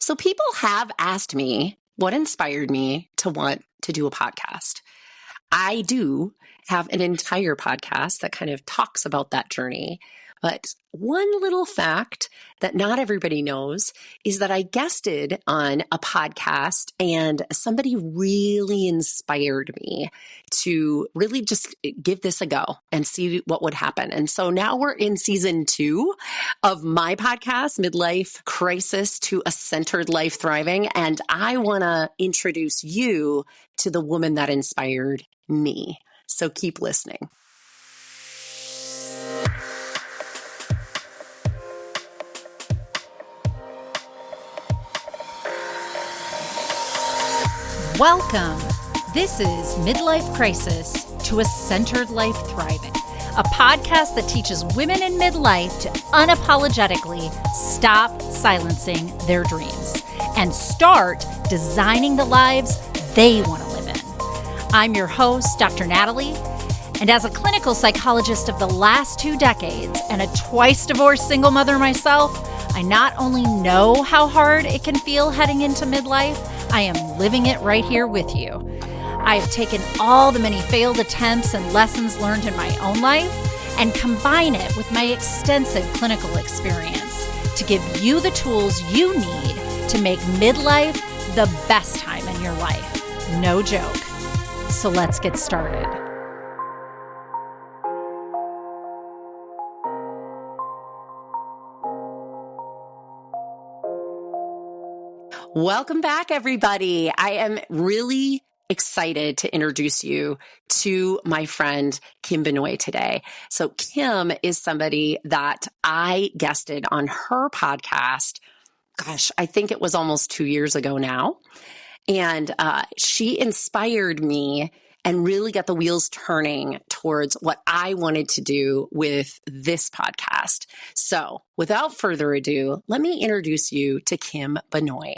So people have asked me what inspired me to want to do a podcast. I do have an entire podcast that kind of talks about that journey. But one little fact that not everybody knows is that I guested on a podcast and somebody really inspired me to really just give this a go and see what would happen. And so now we're in season 2 of my podcast, Midlife Crisis to a Centered Life Thriving. And I want to introduce you to the woman that inspired me. So keep listening. Welcome. This is Midlife Crisis to a Centered Life Thriving, a podcast that teaches women in midlife to unapologetically stop silencing their dreams and start designing the lives they want to live in. I'm your host, Dr. Natalie, and as a clinical psychologist of the last 2 decades and a twice-divorced single mother myself, I not only know how hard it can feel heading into midlife, I am living it right here with you. I have taken all the many failed attempts and lessons learned in my own life and combine it with my extensive clinical experience to give you the tools you need to make midlife the best time in your life. No joke. So let's get started. Welcome back, everybody. I am really excited to introduce you to my friend, Kim Benoy, today. So Kim is somebody that I guested on her podcast. Gosh, I think it was almost 2 years ago now. And she inspired me and really got the wheels turning towards what I wanted to do with this podcast. So without further ado, let me introduce you to Kim Benoy.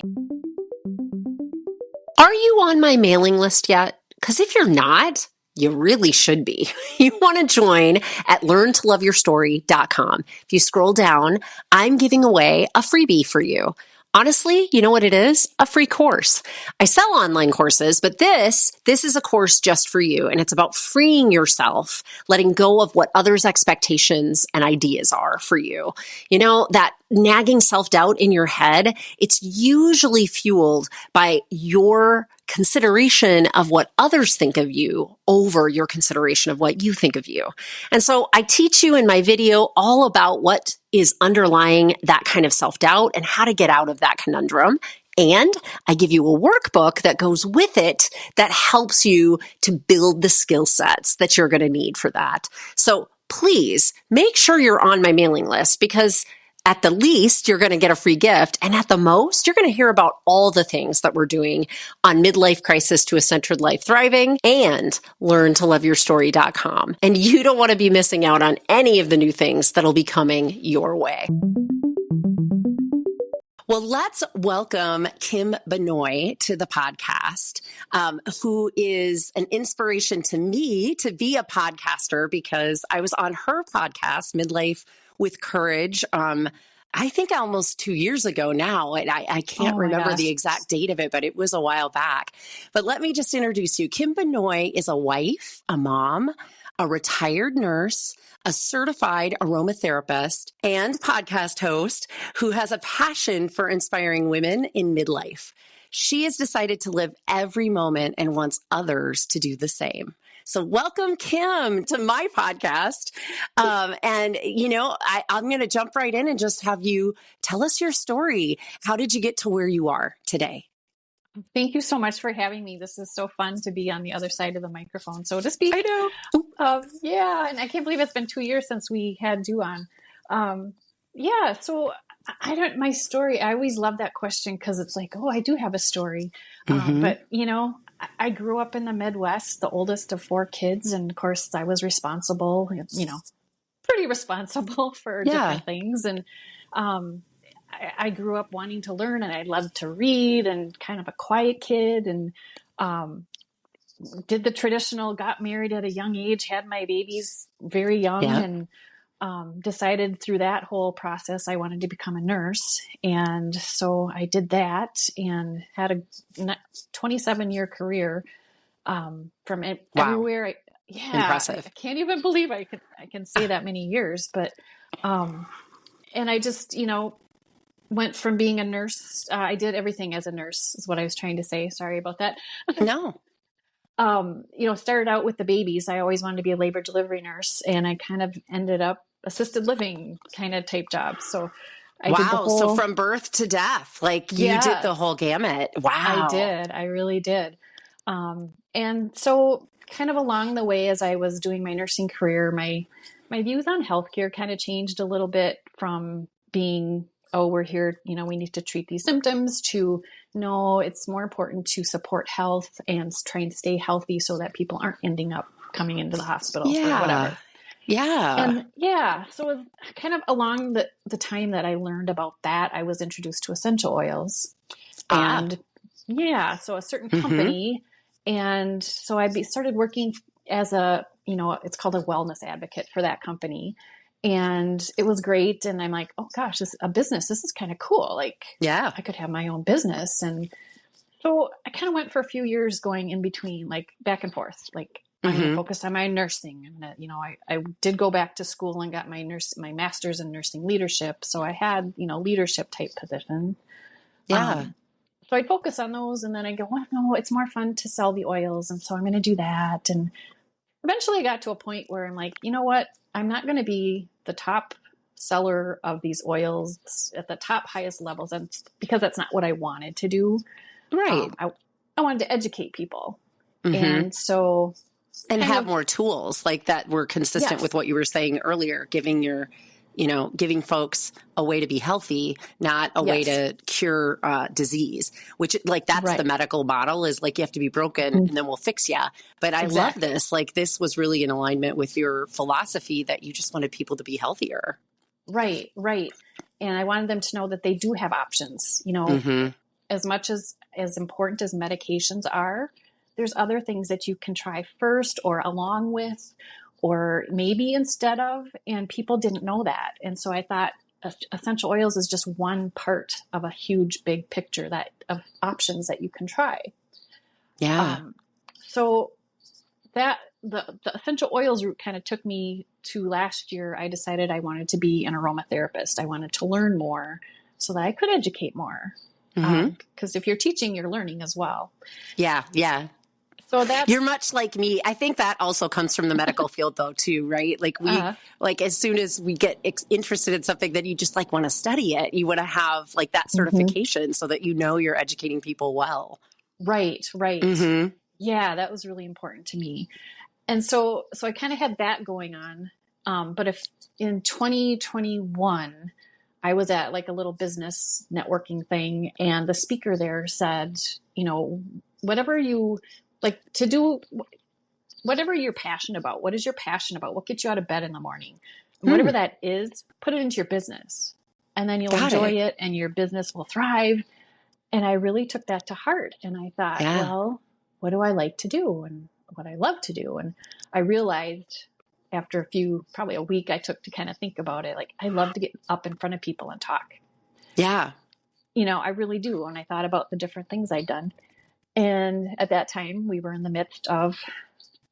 Are you on my mailing list yet? Because if you're not, you really should be. You want to join at learntoloveyourstory.com. If you scroll down, I'm giving away a freebie for you. Honestly, you know what it is? A free course. I sell online courses, but this is a course just for you. And it's about freeing yourself, letting go of what others' expectations and ideas are for you. You know, that nagging self-doubt in your head, it's usually fueled by your consideration of what others think of you over your consideration of what you think of you. And so I teach you in my video all about what is underlying that kind of self-doubt and how to get out of that conundrum. And I give you a workbook that goes with it that helps you to build the skill sets that you're going to need for that. So please make sure you're on my mailing list, because at the least, you're going to get a free gift. And at the most, you're going to hear about all the things that we're doing on Midlife Crisis to a Centered Life Thriving and learntoloveyourstory.com. And you don't want to be missing out on any of the new things that'll be coming your way. Well, let's welcome Kim Benoy to the podcast, who is an inspiration to me to be a podcaster, because I was on her podcast, Midlife with Courage, I think almost 2 years ago now. And I can't remember the exact date of it, but it was a while back. But let me just introduce you. Kim Benoy is a wife, a mom, a retired nurse, a certified aromatherapist, and podcast host who has a passion for inspiring women in midlife. She has decided to live every moment and wants others to do the same. So welcome, Kim, to my podcast. And, you know, I'm going to jump right in and just have you tell us your story. How did you get to where you are today? Thank you so much for having me. This is so fun to be on the other side of the microphone, so to speak. I know. Yeah, and I can't believe it's been 2 years since we had you on. So my story, I always love that question because it's like, oh, I do have a story. But, you know, I grew up in the Midwest, the oldest of 4 kids. And of course, I was responsible, you know, pretty responsible for different things. And I grew up wanting to learn, and I loved to read, and kind of a quiet kid, and did the traditional, got married at a young age, had my babies very young, and decided through that whole process I wanted to become a nurse. And so I did that and had a 27-year career from Wow. everywhere. I Impressive. can't even believe I can say that many years, but and I just, went from being a nurse. I did everything as a nurse is what I was trying to say. Sorry about that. No. Started out with the babies. I always wanted to be a labor delivery nurse, and I kind of ended up assisted living kind of type job. So I did the Wow. So whole, from birth to death, like you did the yes, whole gamut. I Wow. did. I really did. And so kind of along the way, as I was doing my nursing career, my views on healthcare kind of changed a little bit from being, oh, we're here, we need to treat these symptoms, to no, it's more important to support health and try and stay healthy so that people aren't ending up coming into the hospital for Yeah. whatever. Yeah. And yeah, so it was kind of along the time that I learned about that, I was introduced to essential oils. Ah. And yeah, so a certain Mm-hmm. company. And so I started working as it's called a wellness advocate for that company. And it was great. And I'm like, oh gosh, this a business. This is kind of cool. Like Yeah. I could have my own business. And so I kind of went for a few years going in between, like back and forth. Like I'm going to Mm-hmm. focus on my nursing. I'm going to, I did go back to school and got my master's in nursing leadership. So I had, leadership type position. Yeah. So I'd focus on those, and then I go, well, no, it's more fun to sell the oils. And so I'm going to do that. And eventually I got to a point where I'm like, you know what? I'm not going to be the top seller of these oils at the top highest levels. And because that's not what I wanted to do. Right. I wanted to educate people. Mm-hmm. And so And kind have of, more tools like that were consistent with yes, what you were saying earlier, giving folks a way to be healthy, not a way yes, to cure disease, which like that's the right. medical model is like you have to be broken Mhm. and then we'll fix you. But I love Exactly. this. Like this was really in alignment with your philosophy that you just wanted people to be healthier. Right, right. And I wanted them to know that they do have options, Mm-hmm. as much as important as medications are, there's other things that you can try first or along with or maybe instead of, and people didn't know that. And so I thought essential oils is just one part of a huge big picture that of options that you can try. Yeah. So that the essential oils route kind of took me to last year. I decided I wanted to be an aromatherapist. I wanted to learn more so that I could educate more. Mm-hmm. Because if you're teaching, you're learning as well. Yeah. Yeah. So You're that's much like me. I think that also comes from the medical field though, too, right? uh, Like as soon as we get interested in something, then you just like want to study it. You want to have like that mhm. certification so that you're educating people well. Right, right. Mm-hmm. Yeah, that was really important to me. And so I kind of had that going on. But if in 2021, I was at like a little business networking thing, and the speaker there said, whatever you like to do, whatever you're passionate about, what is your passion about? What gets you out of bed in the morning? And Hmm. whatever that is, put it into your business. And then you'll Got enjoy it. it and your business will thrive. And I really took that to heart. And I thought, Yeah. well, what do I like to do and what I love to do? And I realized after probably a week I took to kind of think about it, like I love to get up in front of people and talk. Yeah. I really do. And I thought about the different things I'd done. And at that time, we were in the midst of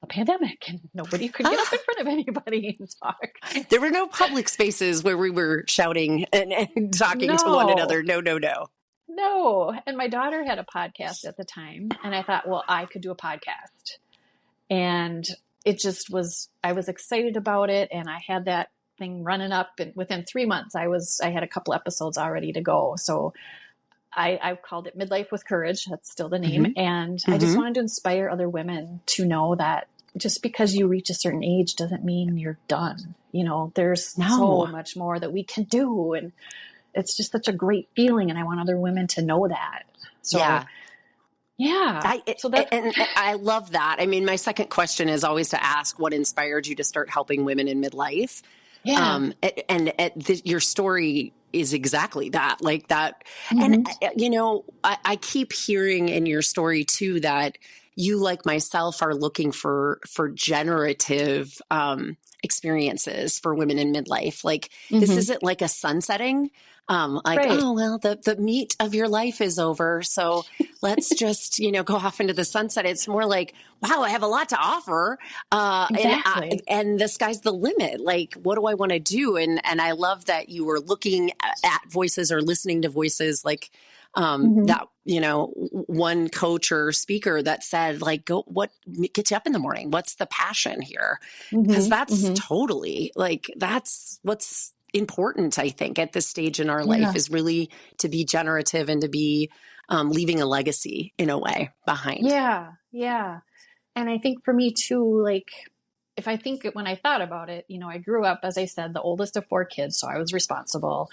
a pandemic and nobody could get up in Ah, front of anybody and talk. there were no public spaces where we were shouting and talking to one No, another. No, no, no. no. And my daughter had a podcast at the time. And I thought, well, I could do a podcast. And it just was, I was excited about it. And I had that thing running up. And within 3 months, I had a couple episodes already to go. So I called it Midlife with Courage. That's still the name. Mm-hmm. And I just Mm-hmm. wanted to inspire other women to know that just because you reach a certain age doesn't mean you're done. There's so No. much more that we can do. And it's just such a great feeling. And I want other women to know that. So, Yeah. yeah. So that, And I love that. I mean, my second question is always to ask what inspired you to start helping women in midlife. yeah. Your story is exactly that, like that. And, Mm-hmm. I keep hearing in your story too that you, like myself, are looking for generative experiences for women in midlife. Like, this isn't like a sunsetting. Like, Right. oh, well, the meat of your life is over. So let's just, go off into the sunset. It's more like, wow, I have a lot to offer. Exactly. And the sky's the limit. Like, what do I want to do? And I love that you were looking at voices or listening to voices like, that, one coach or speaker that said, like, go, what gets you up in the morning? What's the passion here? Because that's totally like, that's what's important, I think, at this stage in our life, is really to be generative and to be leaving a legacy in a way behind. Yeah. Yeah. And I think for me too, like, if I think when I thought about it, I grew up, as I said, the oldest of 4 kids. So I was responsible.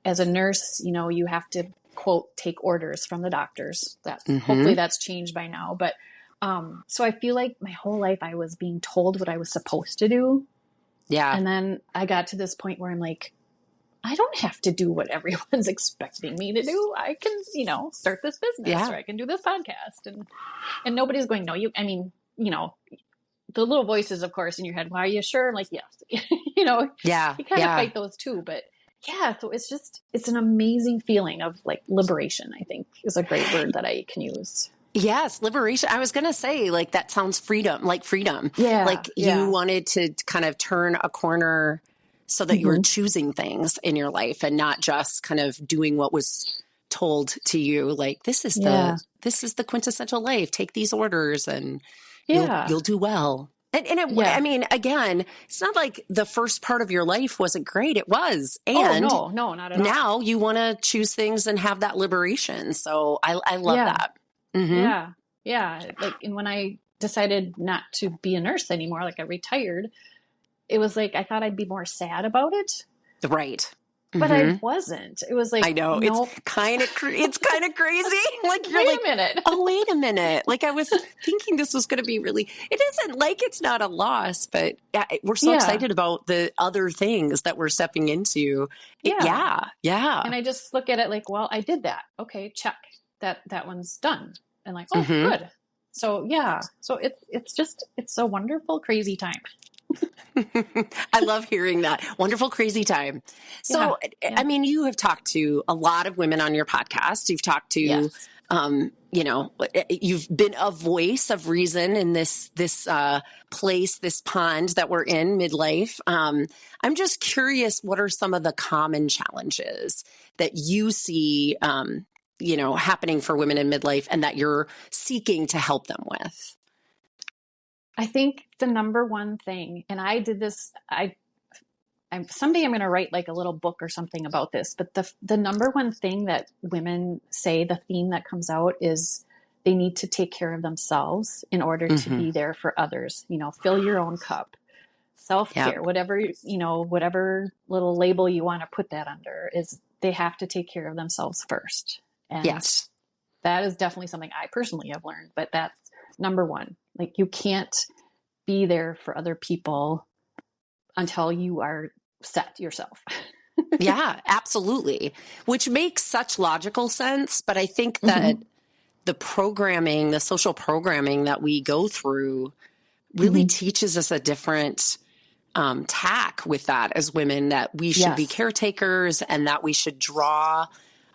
As a nurse, you have to, quote, take orders from the doctors. That hopefully that's changed by now. But so I feel like my whole life I was being told what I was supposed to do. Yeah. And then I got to this point where I'm like, I don't have to do what everyone's expecting me to do. I can, start this business, or I can do this podcast, and nobody's going, no, you, I mean, the little voices, of course, in your head. Well, are you sure? I'm like, yes, you kind of fight those too, but yeah. So it's an amazing feeling of like liberation, I think, is a great word that I can use. Yes, liberation. I was going to say, like, that sounds freedom. Yeah. Like you wanted to kind of turn a corner so that you were choosing things in your life and not just kind of doing what was told to you. Like, this is the quintessential life. Take these orders and you'll do well. I mean, again, it's not like the first part of your life wasn't great. It was. And no, not at all. Now you want to choose things and have that liberation. So I love that. Yeah. Yeah. Like, and when I decided not to be a nurse anymore, like I retired, it was like, I thought I'd be more sad about it. Right. But I wasn't. It was like, I know, nope. it's kind of crazy. Like, you're Wait a minute. Oh, wait a minute. Like, I was thinking this was going to be really, it isn't like it's not a loss, but we're so excited about the other things that we're stepping into. Yeah. And I just look at it like, well, I did that. Okay, check. That one's done. And like, oh, good. So so it's a wonderful, crazy time. I love hearing that. Wonderful, crazy time. So, I mean, you have talked to a lot of women on your podcast. You've talked to, you've been a voice of reason in this place, this pond that we're in, midlife. I'm just curious, what are some of the common challenges that you see, happening for women in midlife and that you're seeking to help them with? I think the number one thing, and I did this, someday I'm going to write like a little book or something about this, but the number one thing that women say, the theme that comes out, is they need to take care of themselves in order to be there for others. Fill your own cup, self-care, whatever little label you want to put that under, is they have to take care of themselves first. And that is definitely something I personally have learned, but that's number one. Like, you can't be there for other people until you are set yourself. Yeah, absolutely. Which makes such logical sense. But I think that the social programming that we go through really teaches us a different tack with that as women, that we should be caretakers and that we should draw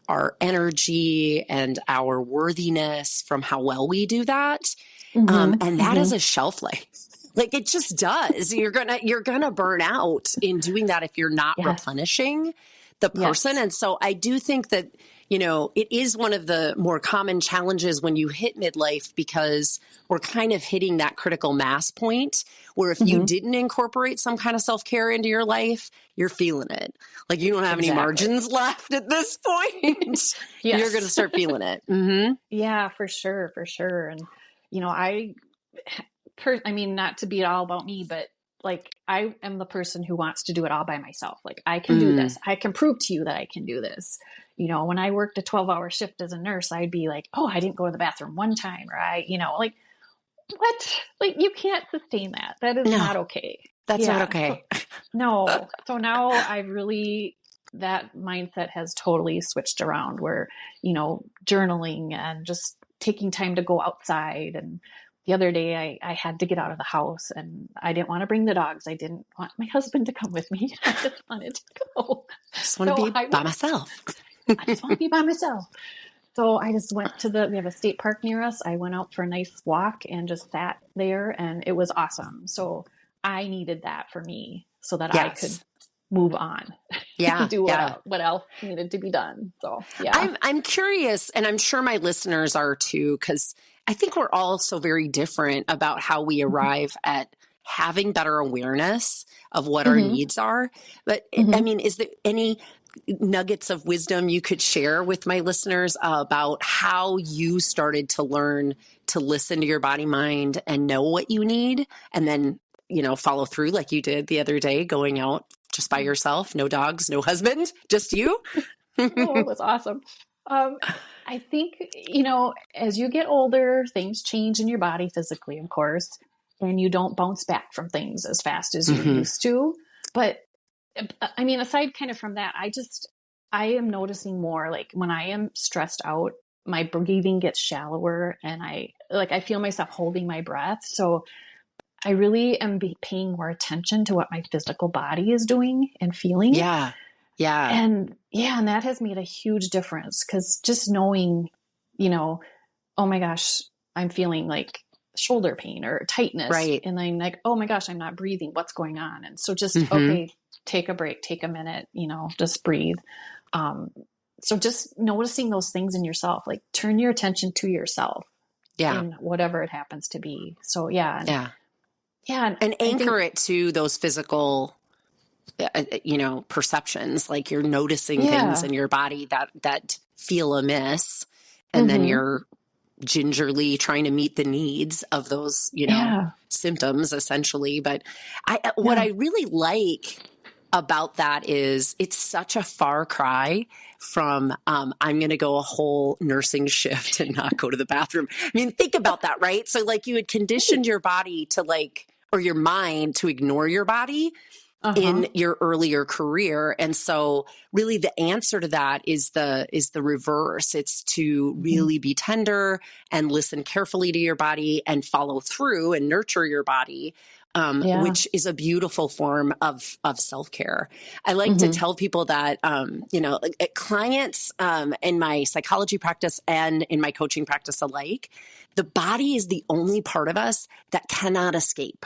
our energy and our worthiness from how well we do that. And that is a shelf life. Like, it just does. You're gonna burn out in doing that if you're not replenishing the person. And so I do think that, it is one of the more common challenges when you hit midlife, because we're kind of hitting that critical mass point where if you didn't incorporate some kind of self-care into your life, you're feeling it. Like, you don't have any margins left at this point. You're going to start feeling it. Yeah, for sure. And, I mean, not to be all about me, but like, I am the person who wants to do it all by myself. Like, I can do this. I can prove to you that I can do this. When I worked a 12-hour shift as a nurse, I'd be like, oh, I didn't go to the bathroom one time. Or like, what? Like, you can't sustain that. That is not okay. That's not okay. No. So now that mindset has totally switched around, where, journaling and just taking time to go outside and the other day I had to get out of the house and I didn't want to bring the dogs. I didn't want my husband to come with me. I just wanted to go. Just want to So be by myself. I just want to be by myself. So I just went to we have a state park near us. I went out for a nice walk and just sat there, and it was awesome. So I needed that for me so that I could move on and do what else needed to be done. So yeah. I'm curious, and I'm sure my listeners are too, because I think we're all so very different about how we arrive at having better awareness of what our needs are. But I mean, is there any nuggets of wisdom you could share with my listeners about how you started to learn to listen to your body, mind, and know what you need, and then, follow through like you did the other day, going out just by yourself, no dogs, no husband, just you? Oh, it was awesome. I think, as you get older, things change in your body physically, of course, and you don't bounce back from things as fast as you used to. But I mean, aside kind of from that, I am noticing more like when I am stressed out, my breathing gets shallower and I feel myself holding my breath. So I really am paying more attention to what my physical body is doing and feeling. Yeah. Yeah. And that has made a huge difference because just knowing, oh my gosh, I'm feeling like shoulder pain or tightness. Right. And then like, oh my gosh, I'm not breathing. What's going on? And so just, okay, take a break, take a minute, just breathe. So just noticing those things in yourself, like turn your attention to yourself in whatever it happens to be. So yeah. And anchor it to those physical, perceptions, like you're noticing things in your body that feel amiss, and then you're gingerly trying to meet the needs of those, symptoms essentially. But what I really like about that is it's such a far cry from I'm going to go a whole nursing shift and not go to the bathroom. I mean, think about that, right? So like you had conditioned your body to or your mind to ignore your body in your earlier career. And so really the answer to that is the reverse. It's to really be tender and listen carefully to your body and follow through and nurture your body, which is a beautiful form of self-care. I like to tell people that, clients in my psychology practice and in my coaching practice alike, the body is the only part of us that cannot escape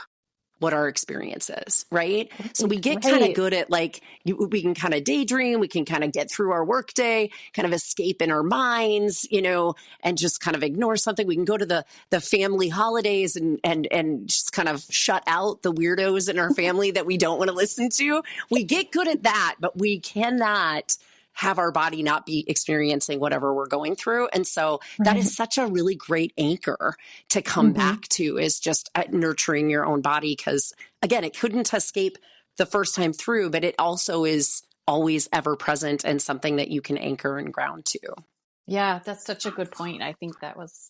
what our experience is, right? So we get kind of good at we can kind of daydream, we can kind of get through our workday, kind of escape in our minds, and just kind of ignore something. We can go to the family holidays and just kind of shut out the weirdos in our family that we don't want to listen to. We get good at that, but we cannot have our body not be experiencing whatever we're going through. And so that is such a really great anchor to come back to, is just nurturing your own body. Because again, it couldn't escape the first time through, but it also is always ever present and something that you can anchor and ground to. Yeah, that's such a good point. I think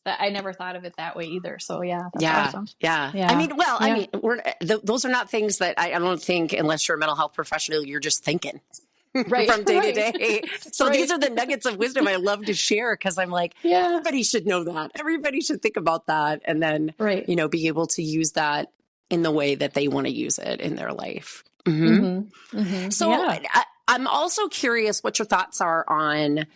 I never thought of it that way either. So that's awesome. Yeah. I mean, those are not things that I don't think, unless you're a mental health professional, you're just thinking. From day to day. So these are the nuggets of wisdom I love to share, because I'm like, everybody should know that. Everybody should think about that, and then, be able to use that in the way that they want to use it in their life. So I'm also curious what your thoughts are on,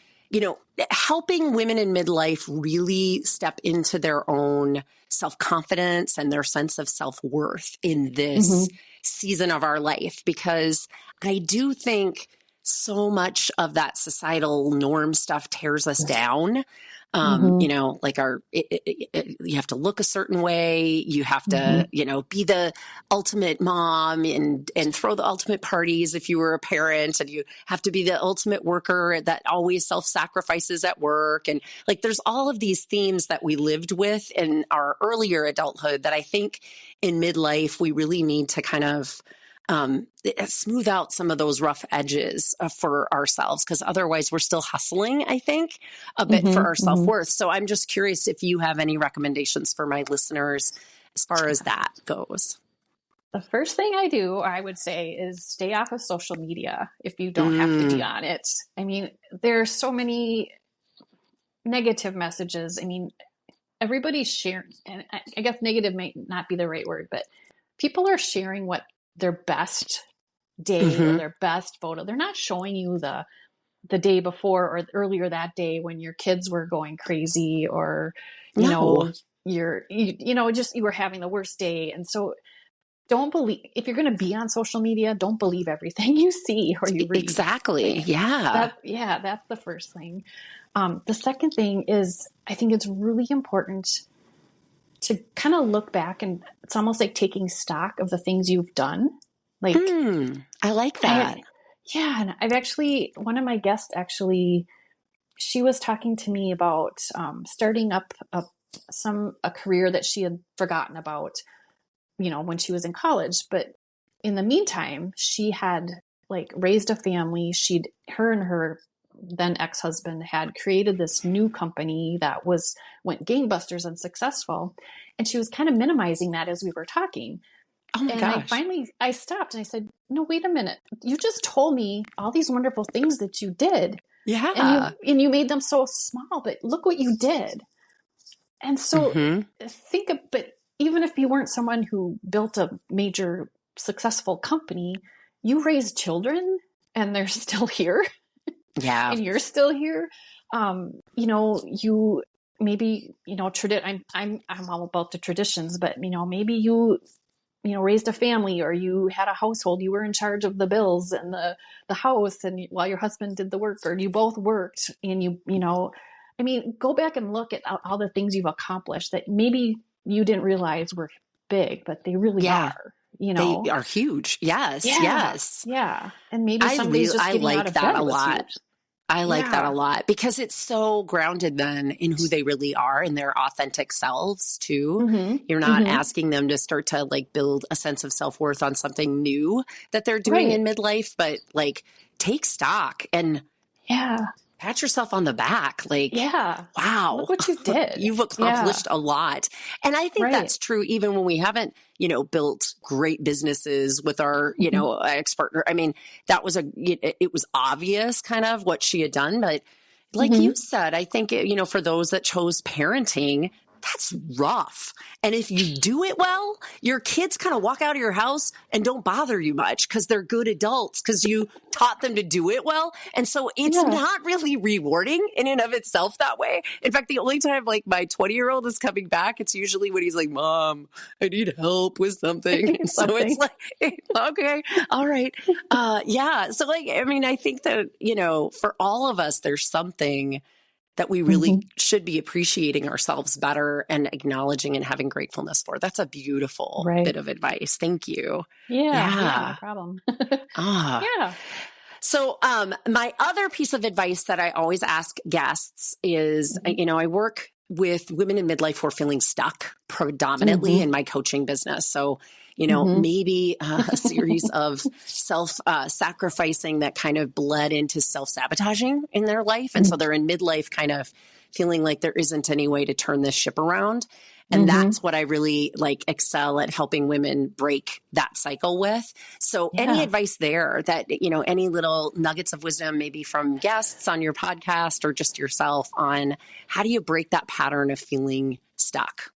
helping women in midlife really step into their own self-confidence and their sense of self-worth in this season of our life, because I do think so much of that societal norm stuff tears us down. You have to look a certain way. You have to, be the ultimate mom and throw the ultimate parties if you were a parent, and you have to be the ultimate worker that always self-sacrifices at work. And there's all of these themes that we lived with in our earlier adulthood that I think in midlife, we really need to kind of smooth out some of those rough edges for ourselves, because otherwise we're still hustling, I think, a bit for our self-worth. So I'm just curious if you have any recommendations for my listeners as far as that goes. The first thing I would say, is stay off of social media if you don't have to be on it. I mean, there's so many negative messages. I mean, everybody's sharing, and I guess negative may not be the right word, but people are sharing what their best day or their best photo. They're not showing you the day before or earlier that day when your kids were going crazy, or No, just you were having the worst day. And so don't believe, if you're going to be on social media, don't believe everything you see or you read. exactly. Yeah. That's the first thing. The second thing is, I think it's really important to kind of look back, and it's almost like taking stock of the things you've done. Like, I like that. and I've actually, one of my guests actually, she was talking to me about starting up a career that she had forgotten about, when she was in college. But in the meantime, she had like raised a family. Her and her then ex-husband had created this new company that went gangbusters and successful. And she was kind of minimizing that as we were talking. Oh my And gosh. I stopped and I said, no, wait a minute. You just told me all these wonderful things that you did. Yeah. And you made them so small, but look what you did. And so but even if you weren't someone who built a major successful company, you raised children and they're still here. Yeah. And you're still here. You maybe, I'm all about the traditions, but maybe you raised a family, or you had a household, you were in charge of the bills and the house, and while your husband did the work, or you both worked, and go back and look at all the things you've accomplished that maybe you didn't realize were big, but they really are, They are huge. Yes. Yeah. Yes. Yeah. And maybe somebody's just getting out like of that bed a was lot. huge. I like that a Yeah. lot because it's so grounded then in who they really are and their authentic selves too. Mm-hmm. You're not Mm-hmm. asking them to start to like build a sense of self-worth on something new that they're doing Right. in midlife, but like take stock and Yeah. pat yourself on the back. Like, Yeah. wow, Look what you did. you've Yeah. accomplished a lot. And I think Right. that's true even when we haven't, built great businesses with our, Mm-hmm. ex-partner. I mean, it was obvious kind of what she had done, but like you Mm-hmm. said, I think, for those that chose parenting, that's rough. And if you do it well, your kids kind of walk out of your house and don't bother you much because they're good adults because you taught them to do it well. And so it's Yeah. not really rewarding in and of itself that way. In fact, the only time like my 20-year-old is coming back, it's usually when he's like, Mom, I need help with something. And so it's like, okay, all right. Yeah. So like, I mean, I think that, for all of us, there's something that we really should be appreciating ourselves better and acknowledging and having gratefulness for. That's a beautiful bit of advice. Thank you. Yeah, no problem. Ah. Yeah. So, my other piece of advice that I always ask guests is, I work with women in midlife who are feeling stuck predominantly in my coaching business. So, maybe a series of self-sacrificing that kind of bled into self-sabotaging in their life. And so they're in midlife kind of feeling like there isn't any way to turn this ship around. And that's what I really like excel at helping women break that cycle with. So any advice there that, any little nuggets of wisdom, maybe from guests on your podcast or just yourself on how do you break that pattern of feeling stuck?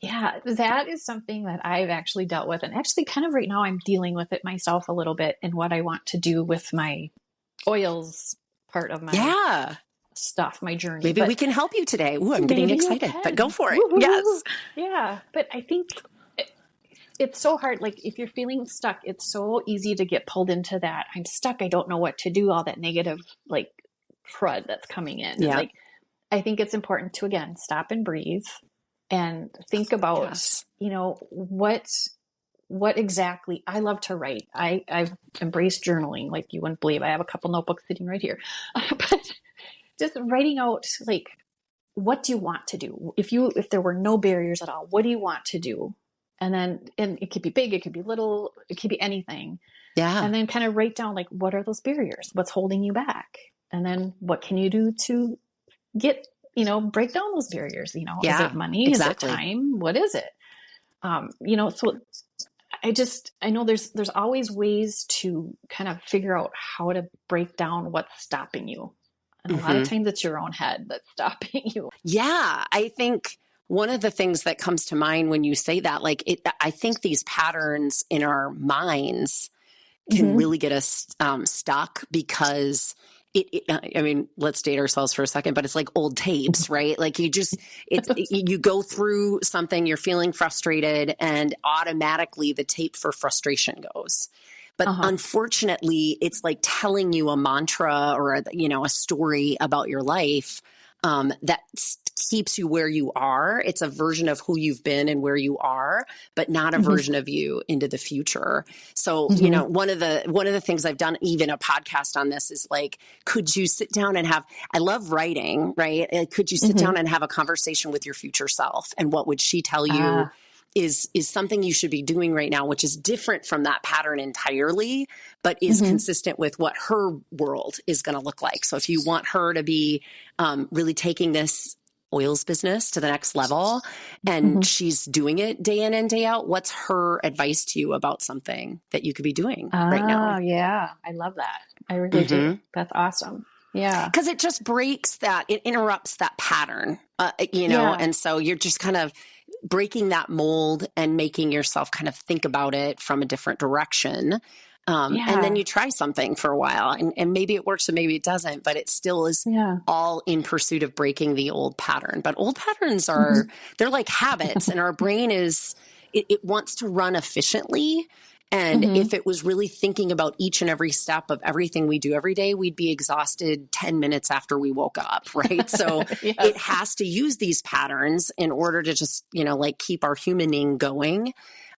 Yeah, that is something that I've actually dealt with. And actually kind of right now I'm dealing with it myself a little bit in what I want to do with my oils part of my stuff, my journey. Maybe we can help you today. Ooh, I'm getting excited, but go for it. Woo-hoo. Yes. Yeah. But I think it's so hard. Like if you're feeling stuck, it's so easy to get pulled into that. I'm stuck. I don't know what to do. All that negative, like crud that's coming in. Yeah. Like, I think it's important to, again, stop and breathe and think about, what exactly. I love to write. I've embraced journaling. Like you wouldn't believe. I have a couple notebooks sitting right here, but just writing out, like, what do you want to do? If there were no barriers at all, what do you want to do? And it could be big, it could be little, it could be anything. Yeah. And then kind of write down, like, what are those barriers? What's holding you back? And then what can you do to get, break down those barriers? Is it money? Exactly. Is it time? What is it? So I know there's always ways to kind of figure out how to break down what's stopping you. And a lot of times it's your own head that's stopping you. Yeah. I think one of the things that comes to mind when you say that, like I think these patterns in our minds can really get us stuck because I mean, let's date ourselves for a second, but it's like old tapes, right? Like you go through something, you're feeling frustrated, and automatically the tape for frustration goes. But unfortunately, it's like telling you a mantra or a story about your life that keeps you where you are. It's a version of who you've been and where you are, but not a version of you into the future. So, one of the things I've done, even a podcast on this, is like, could you sit down and I love writing, right? Could you sit down and have a conversation with your future self? And what would she tell you is something you should be doing right now, which is different from that pattern entirely, but is consistent with what her world is going to look like. So if you want her to be really taking this oils business to the next level and she's doing it day in and day out, what's her advice to you about something that you could be doing right now? Oh, yeah. I love that. I really do. That's awesome. Yeah. Because it just it interrupts that pattern, and so you're just kind of breaking that mold and making yourself kind of think about it from a different direction. And then you try something for a while and maybe it works and maybe it doesn't, but it still is all in pursuit of breaking the old pattern. But old patterns they're like habits, and our brain it wants to run efficiently. And if it was really thinking about each and every step of everything we do every day, we'd be exhausted 10 minutes after we woke up, right? So it has to use these patterns in order to just, keep our humaning going.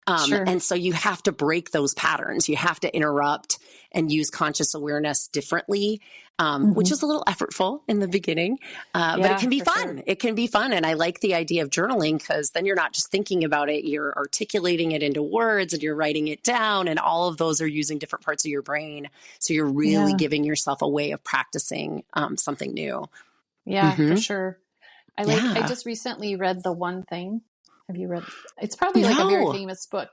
And so you have to break those patterns. You have to interrupt and use conscious awareness differently, which is a little effortful in the beginning, but it can be fun. Sure. It can be fun. And I like the idea of journaling because then you're not just thinking about it, you're articulating it into words and you're writing it down, and all of those are using different parts of your brain. So you're really giving yourself a way of practicing something new. Yeah, for sure. I just recently read The One Thing. Have you read? It's probably like a very famous book,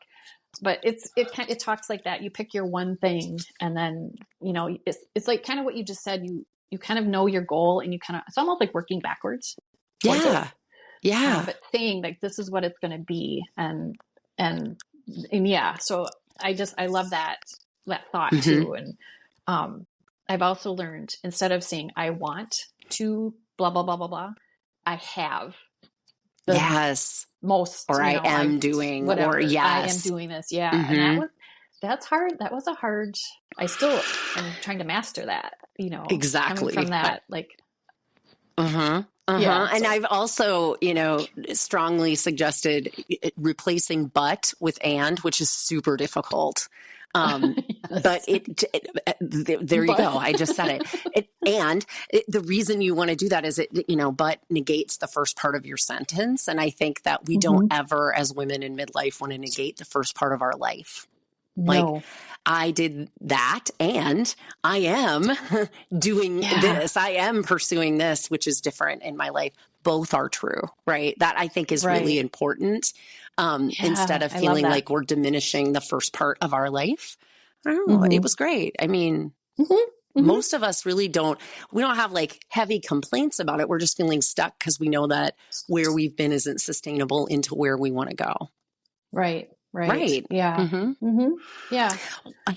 but it talks like that. You pick your one thing, and then it's like kind of what you just said. You kind of know your goal, and it's almost like working backwards. Yeah. But saying like this is what it's going to be, and yeah. So I love that thought too, and I've also learned, instead of saying I want to blah blah blah blah blah, I have. Most, or I am doing, whatever. or I am doing this. Yeah. And that's hard. That was a hard, I still am trying to master that, exactly coming from that, like, Yeah, and I've also, strongly suggested replacing but with and, which is super difficult. But there you go. I just said it. The reason you want to do that is but negates the first part of your sentence. And I think that we don't ever, as women in midlife, want to negate the first part of our life. No. Like, I did that and I am doing this. I am pursuing this, which is different in my life. Both are true, right? That I think is really important. Instead of feeling like we're diminishing the first part of our life. I don't know. It was great. I mean, most of us really we don't have like heavy complaints about it. We're just feeling stuck because we know that where we've been isn't sustainable into where we want to go. Right. Yeah. Yeah.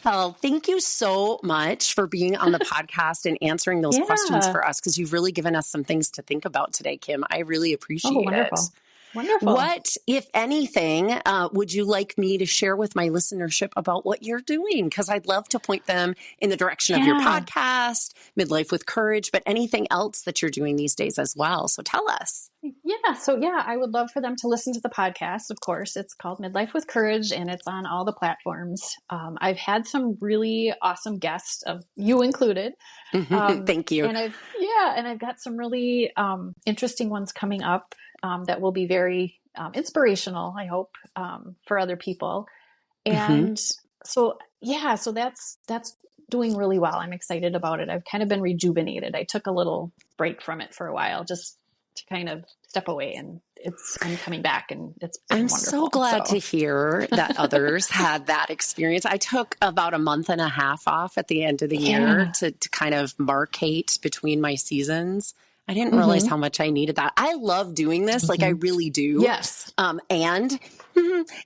Well, thank you so much for being on the podcast and answering those questions for us, because you've really given us some things to think about today, Kim. I really appreciate it. Wonderful. What, if anything, would you like me to share with my listenership about what you're doing? Because I'd love to point them in the direction of your podcast, Midlife with Courage, but anything else that you're doing these days as well. So tell us. Yeah. So I would love for them to listen to the podcast. Of course, it's called Midlife with Courage, and it's on all the platforms. I've had some really awesome guests, of you included. Thank you. And I've got some really interesting ones coming up that will be very inspirational, I hope, for other people. And so that's doing really well. I'm excited about it. I've kind of been rejuvenated. I took a little break from it for a while, just to kind of step away, and I'm coming back, and it's been wonderful. So glad to hear that others had that experience. I took about a month and a half off at the end of the year to kind of marcate between my seasons. I didn't realize how much I needed that. I love doing this. Like I really do. Yes. And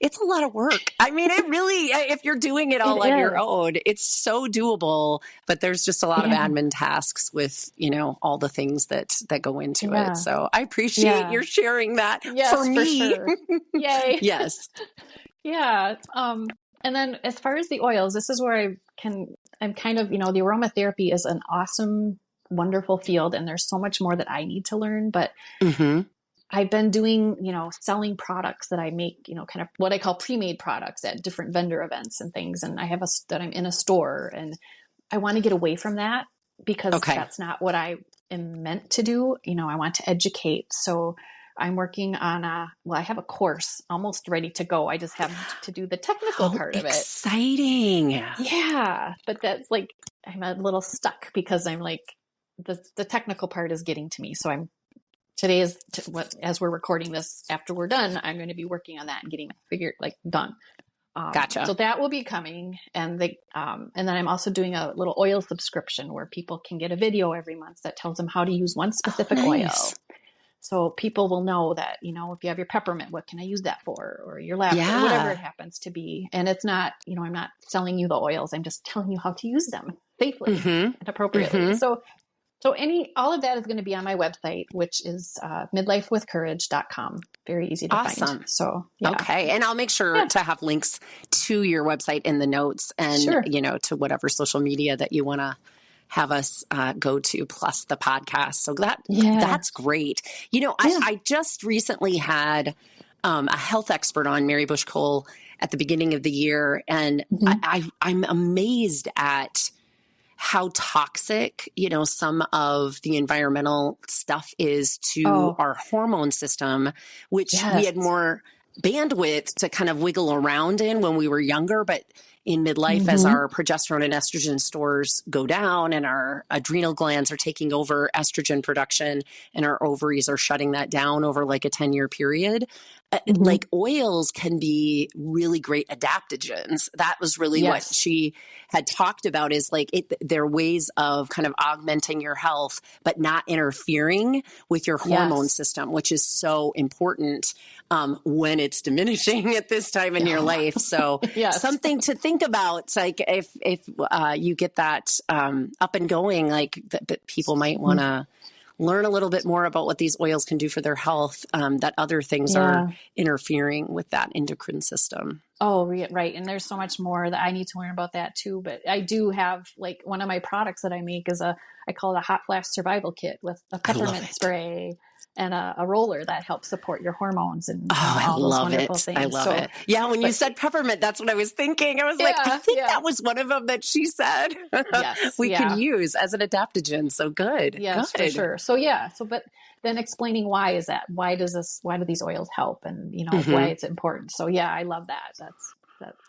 it's a lot of work. I mean, it really, if you're doing it all It on your is. own, it's so doable, but there's just a lot of Yeah. admin tasks with, all the things that go into Yeah. it. So I appreciate Yeah. your sharing that Yes, for me. sure. Yay. Yes. Yeah. And then as far as the oils, this is where I'm kind of, the aromatherapy is an awesome, wonderful field. And there's so much more that I need to learn, but I've been doing, selling products that I make, kind of what I call pre-made products at different vendor events and things. And I have that I'm in a store, and I want to get away from that because that's not what I am meant to do. I want to educate. So I'm working on I have a course almost ready to go. I just have to do the technical part of it. Exciting. Yeah. But that's like, I'm a little stuck because I'm like, the technical part is getting to me. So today is as we're recording this, after we're done, I'm going to be working on that and getting done. Gotcha. So that will be coming. And and then I'm also doing a little oil subscription where people can get a video every month that tells them how to use one specific oil. So people will know that, if you have your peppermint, what can I use that for? Or your lavender, whatever it happens to be. And it's not, I'm not selling you the oils. I'm just telling you how to use them safely and appropriately. So all of that is going to be on my website, which is midlifewithcourage.com. Very easy to find. So, yeah. Okay. And I'll make sure to have links to your website in the notes and, to whatever social media that you want to have us go to, plus the podcast. So that's great. I just recently had a health expert on, Mary Bush Cole, at the beginning of the year. And I'm amazed at how toxic, some of the environmental stuff is to our hormone system, which we had more bandwidth to kind of wiggle around in when we were younger. But in midlife, as our progesterone and estrogen stores go down and our adrenal glands are taking over estrogen production and our ovaries are shutting that down over like a 10-year period, like oils can be really great adaptogens. That was really what she had talked about, is like they're ways of kind of augmenting your health, but not interfering with your hormone system, which is so important when it's diminishing at this time in your life. So something to think about. It's like if you get that up and going, like that people might want to learn a little bit more about what these oils can do for their health, that other things are interfering with that endocrine system. Oh, right. And there's so much more that I need to learn about that too. But I do have, like, one of my products that I make is I call it a hot flash survival kit with a peppermint spray and a roller that helps support your hormones and all those wonderful things. I love it. Yeah. When you said peppermint, that's what I was thinking. I was like, I think that was one of them that she said we could use as an adaptogen. So good. Yes, good. for sure. So, but then explaining why do these oils help, and, why it's important. So yeah, I love that. That's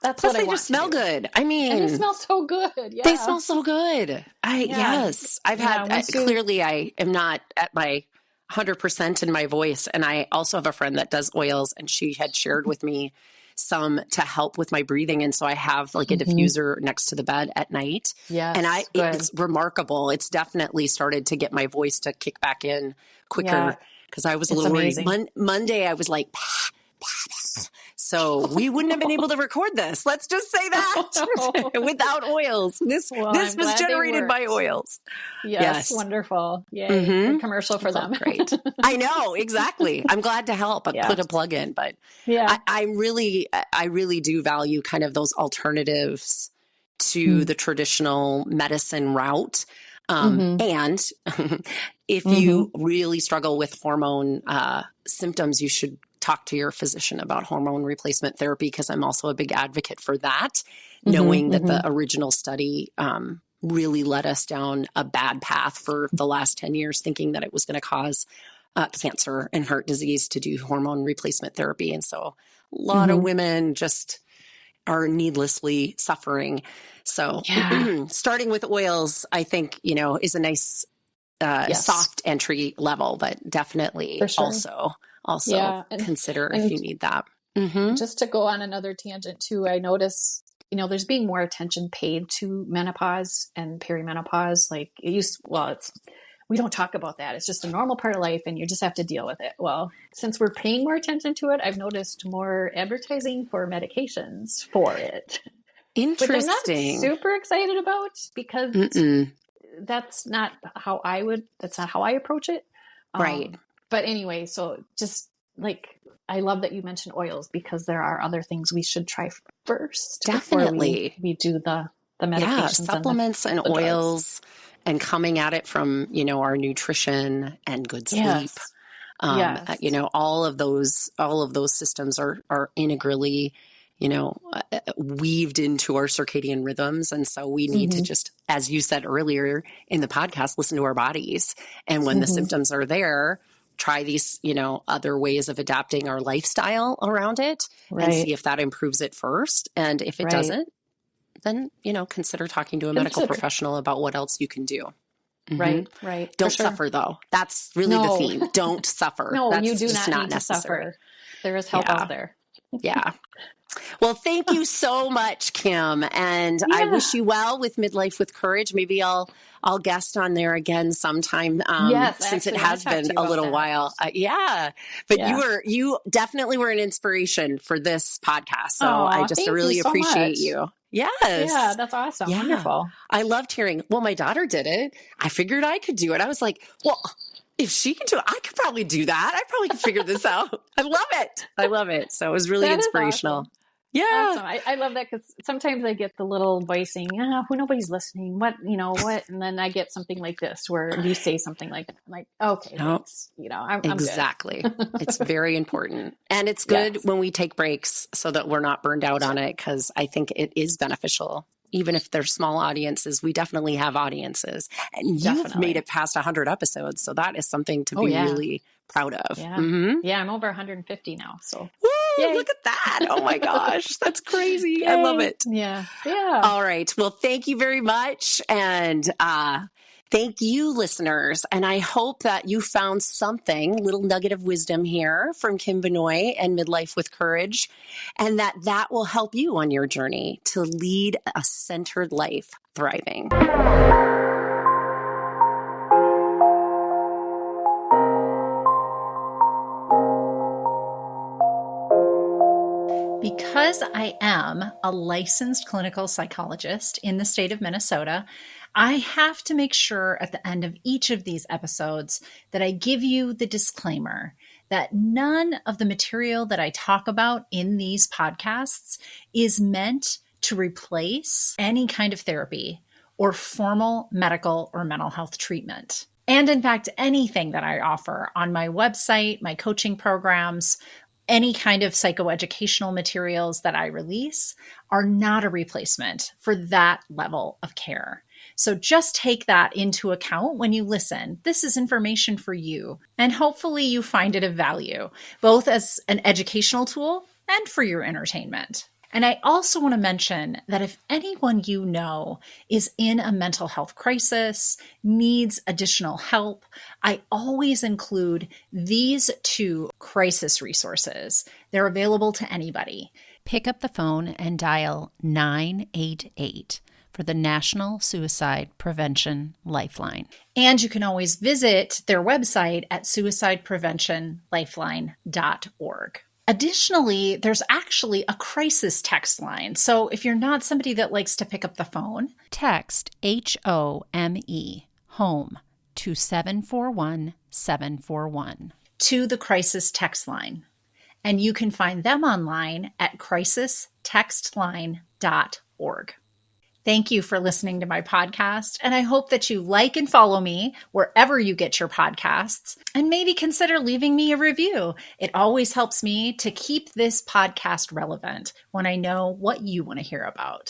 Plus what I want. They just smell good. I mean, and they smell so good. Yeah. They smell so good. Yes. I've had, clearly I am not at my 100% in my voice. And I also have a friend that does oils, and she had shared with me some to help with my breathing. And so I have like a diffuser next to the bed at night. Yes, and it's remarkable. It's definitely started to get my voice to kick back in quicker, because I was a little worried. Monday, I was like, so we wouldn't have been able to record this. Let's just say that without oils. This was generated by oils. Yes. Wonderful. Yay. A commercial for them. Great. I know. Exactly. I'm glad to help. I put a plug in, but I really do value kind of those alternatives to the traditional medicine route. And if you really struggle with hormone symptoms, you should talk to your physician about hormone replacement therapy, because I'm also a big advocate for that, knowing that the original study really led us down a bad path for the last 10 years, thinking that it was going to cause cancer and heart disease to do hormone replacement therapy. And so a lot of women just are needlessly suffering. So starting with oils, I think, is a nice soft entry level, but definitely also consider if you need that. Just to go on another tangent too, I notice, there's being more attention paid to menopause and perimenopause. Like it used, we don't talk about that. It's just a normal part of life and you just have to deal with it. Well, since we're paying more attention to it, I've noticed more advertising for medications for it, which I'm not Interesting. super excited about because Mm-mm. that's not how I approach it. Right. But anyway, so just like, I love that you mentioned oils because there are other things we should try first before Definitely. we do the Yeah, medications and supplements and the drugs. oils and coming at it from, our nutrition and good sleep. Yes. Yes. All of those systems are integrally, weaved into our circadian rhythms. And so we need to Hmm. just, as you said earlier in the podcast, listen to our bodies. And when the Hmm. symptoms are there, try these, other ways of adapting our lifestyle around it and see Right. if that improves it first. And if it Right. doesn't, then, consider talking to a medical Consider. professional about what else you can do. Hmm. Right. Right. For Don't sure. suffer, though. That's really the No. theme. Don't suffer. No, you That's do just not not need to necessary. suffer. There is help Yeah. out there. Yeah. Well, thank you so much, Kim. And I Yeah. wish you well with Midlife with Courage. Maybe I'll guest on there again sometime, Yes, I since it actually want has to talk been to you a about little that. while. Yeah. But Yeah. you definitely were an inspiration for this podcast. So I Oh, just thank you really so appreciate much. you. Yeah, Yes. that's awesome. Yeah. Wonderful. I loved hearing, well, my daughter did it. I figured I could do it. I was like, well, if she can do it, I could probably do that. I probably could figure this out. I love it. I love it. So it was really That is inspirational. awesome. Yeah. Awesome. I love that because sometimes I get the little voice saying, who nobody's listening. What. And then I get something like this where you say something like that. I'm like, okay, No, thanks. I'm good. exactly. It's very important. And it's good Yes. when we take breaks so that we're not burned out on it, because I think it is beneficial. Even if they're small audiences, we definitely have audiences. And you've made Definitely. it past 100 episodes. So that is something to Oh, be yeah. really proud of. Yeah. Mm-hmm. Yeah. I'm over 150 now. So Woo, yay. look at that. Oh my gosh. That's crazy. Yay. I love it. Yeah. Yeah. All right. Well, thank you very much. And thank you, listeners. And I hope that you found something, little nugget of wisdom here from Kim Benoy and Midlife with Courage, and that will help you on your journey to lead a centered life thriving. Because I am a licensed clinical psychologist in the state of Minnesota, I have to make sure at the end of each of these episodes that I give you the disclaimer that none of the material that I talk about in these podcasts is meant to replace any kind of therapy or formal medical or mental health treatment. And in fact, anything that I offer on my website, my coaching programs, any kind of psychoeducational materials that I release are not a replacement for that level of care. So just take that into account when you listen. This is information for you, and hopefully you find it of value, both as an educational tool and for your entertainment. And I also want to mention that if anyone you know is in a mental health crisis, needs additional help, I always include these 2 crisis resources. They're available to anybody. Pick up the phone and dial 988 for the National Suicide Prevention Lifeline. And you can always visit their website at suicidepreventionlifeline.org. Additionally, there's actually a crisis text line. So if you're not somebody that likes to pick up the phone, text HOME to 741-741 to the crisis text line. And you can find them online at crisistextline.org. Thank you for listening to my podcast, and I hope that you like and follow me wherever you get your podcasts, and maybe consider leaving me a review. It always helps me to keep this podcast relevant when I know what you want to hear about.